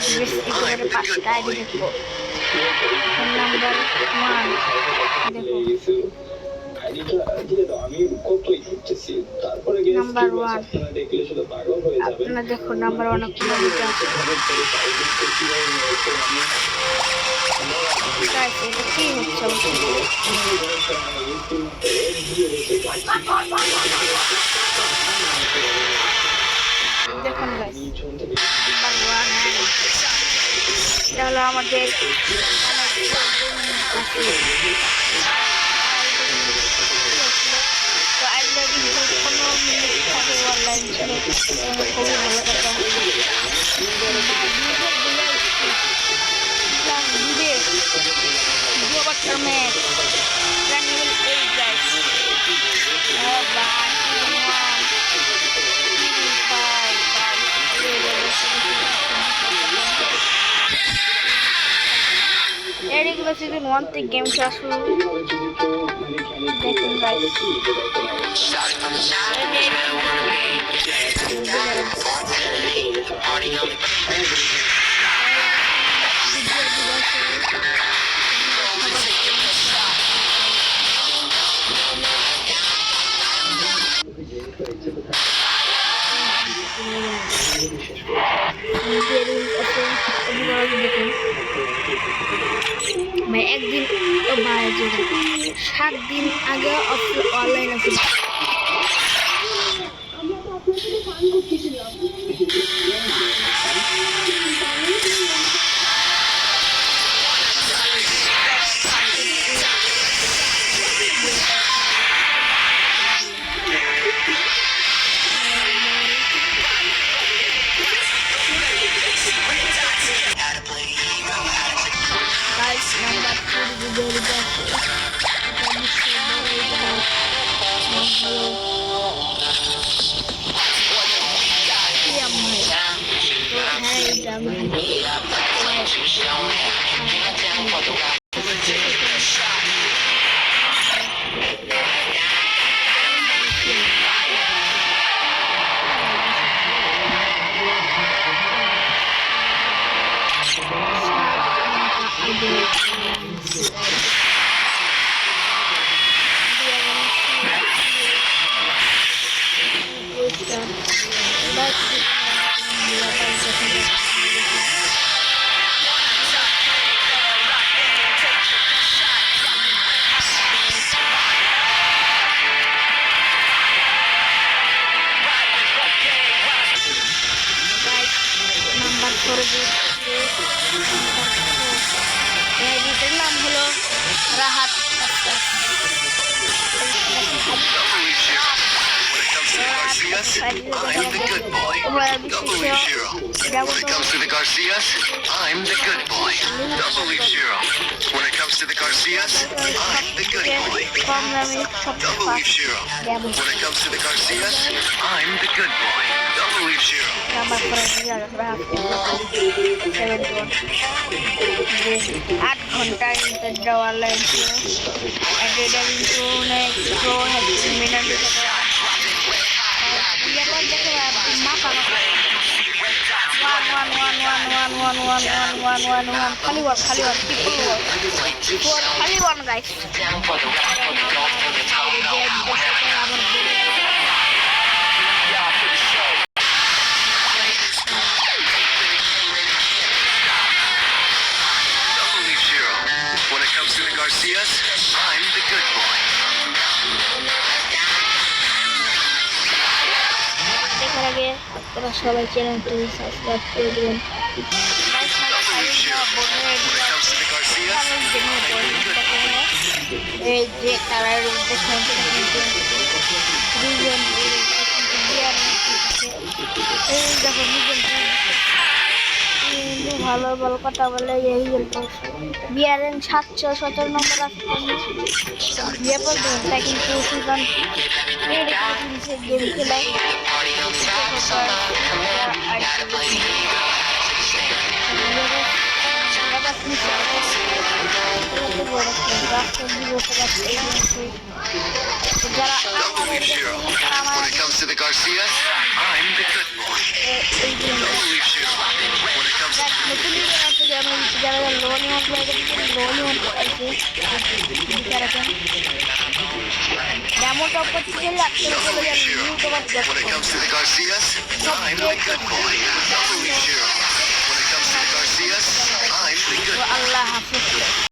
একেবারে 5টা আইডি দেখবো। নাম্বার 1 দেখো, নাম্বার 1 আপনারা দেখো, নাম্বার 1 কিলোমিটার আছে। গাইস এটা কি হচ্ছে? দেখুন গাইস, নাম্বার 1 এটা হলো আমাদের তো আজকে কিন্তু 15 মিনিট থাকে অনলাইন ছিল, খুবই ভালো কথা। এগুলো সিজন 1 থেকে গেম খেলা শুরু। দেখুন গাইস, একদিন 7 দিন আগে অনলাইন আছে। এটার নাম হলো Rahat. I'm the good boy. W0. When it comes to the Garcias, I'm the good boy. W0. When it comes to the Garcias, I'm the good boy. W0. When it comes to the Garcias, I'm the good boy. W0. Number 8 ঘন্টা internet দেওয়া লাগছিল। এটা কিন্তু অনেক pro হচ্ছে মিনার খালি one guys. When it comes to the Garcias, I'm the good boy. দেখার আগে আপনারা সবাই চ্যানেলটি সাবস্ক্রাইব করে দেবেন। এই যে কালার দেখুন, ভালো ভালো কথা বলে বিয়ারেন 717 নম্বর আছে। বিয়ে পড়বে তাই কিন্তু সিজন গেম খেলায় When it comes to the Garcias, I'm the good boy. When it comes to the যারা লোনি মতো লোনি মতো আছে বিচারা কেন ডেমো টপ করতে গেলে একটা Double leaf, Shiro. When it comes to the Garcias, I'm the good boy.